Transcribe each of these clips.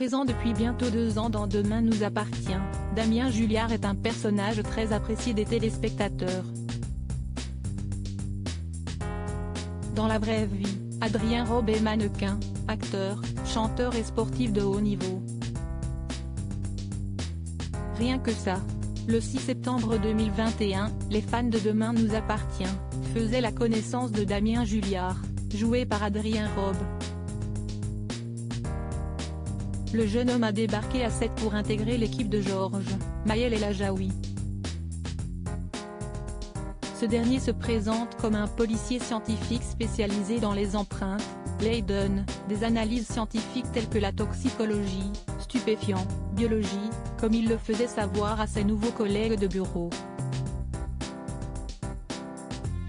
Présent depuis bientôt 2 ans dans Demain nous appartient, Damien Julliard est un personnage très apprécié des téléspectateurs. Dans la vraie vie, Adrien Robe est mannequin, acteur, chanteur et sportif de haut niveau. Rien que ça. Le 6 septembre 2021, les fans de Demain nous appartient faisaient la connaissance de Damien Julliard, joué par Adrien Robe. Le jeune homme a débarqué à 7 pour intégrer l'équipe de Georges, Maël El Ajaoui. Ce dernier se présente comme un policier scientifique spécialisé dans les empreintes, l'ADN, des analyses scientifiques telles que la toxicologie, stupéfiants, biologie, comme il le faisait savoir à ses nouveaux collègues de bureau.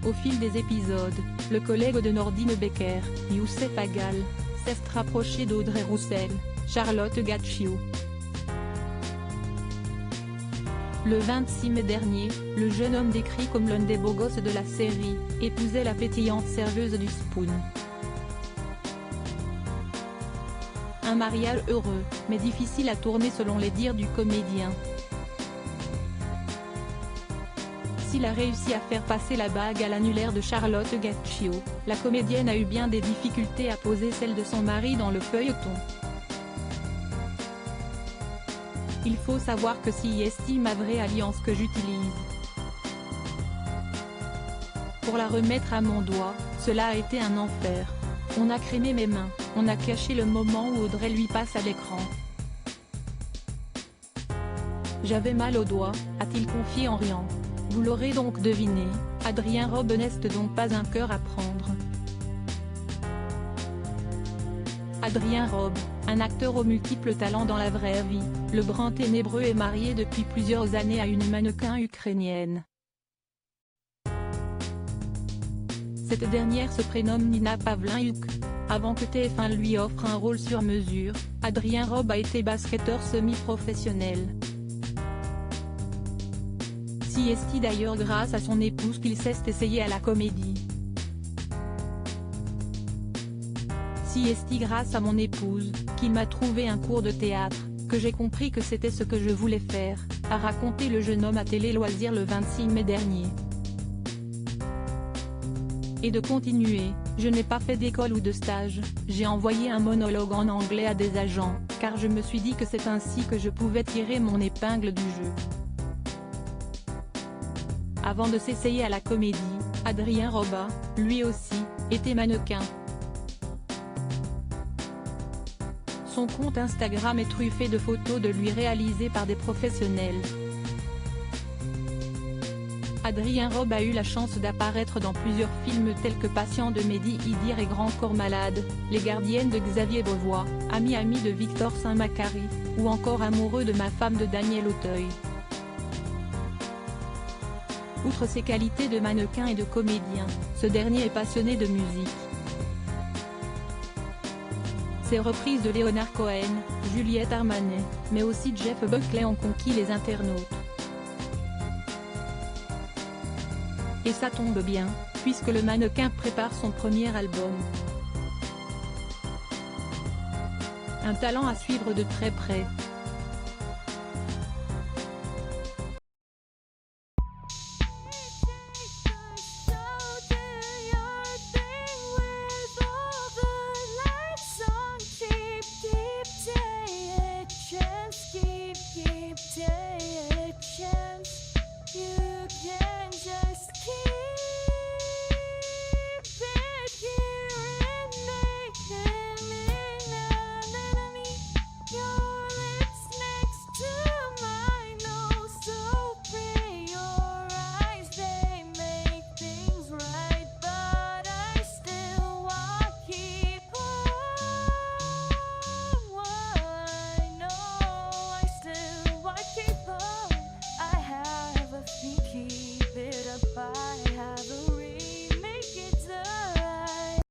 Au fil des épisodes, le collègue de Nordine Becker, Youssef Agal, s'est rapproché d'Audrey Roussel, Charlotte Gaccio. Le 26 mai dernier, le jeune homme décrit comme l'un des beaux gosses de la série, épousait la pétillante serveuse du Spoon. Un mariage heureux, mais difficile à tourner selon les dires du comédien. S'il a réussi à faire passer la bague à l'annulaire de Charlotte Gaccio, la comédienne a eu bien des difficultés à poser celle de son mari dans le feuilleton. Il faut savoir que si est ma vraie alliance que j'utilise pour la remettre à mon doigt, cela a été un enfer. On a crémé mes mains, on a caché le moment où Audrey lui passe à l'écran. J'avais mal au doigt, a-t-il confié en riant. Vous l'aurez donc deviné, Adrien Robe n'est donc pas un cœur à prendre. Adrien Robe, un acteur aux multiples talents dans la vraie vie, le brun ténébreux est marié depuis plusieurs années à une mannequin ukrainienne. Cette dernière se prénomme Nina Pavlyuk. Avant que TF1 lui offre un rôle sur mesure, Adrien Robe a été basketteur semi-professionnel. C'est d'ailleurs grâce à son épouse qu'il s'est essayé à la comédie. C'est grâce à mon épouse, qu'il m'a trouvé un cours de théâtre, que j'ai compris que c'était ce que je voulais faire, a raconté le jeune homme à Télé Loisirs le 26 mai dernier. Et de continuer, je n'ai pas fait d'école ou de stage, j'ai envoyé un monologue en anglais à des agents, car je me suis dit que c'est ainsi que je pouvais tirer mon épingle du jeu. Avant de s'essayer à la comédie, Adrien Robe, lui aussi, était mannequin. Son compte Instagram est truffé de photos de lui réalisées par des professionnels. Adrien Robe a eu la chance d'apparaître dans plusieurs films tels que Patient de Mehdi Idir et Grand Corps Malade, Les Gardiennes de Xavier Beauvois, Ami de Victor Saint-Macary, ou encore Amoureux de ma femme de Daniel Auteuil. Outre ses qualités de mannequin et de comédien, ce dernier est passionné de musique. Ses reprises de Leonard Cohen, Juliette Armanet, mais aussi Jeff Buckley ont conquis les internautes. Et ça tombe bien, puisque le mannequin prépare son premier album. Un talent à suivre de très près,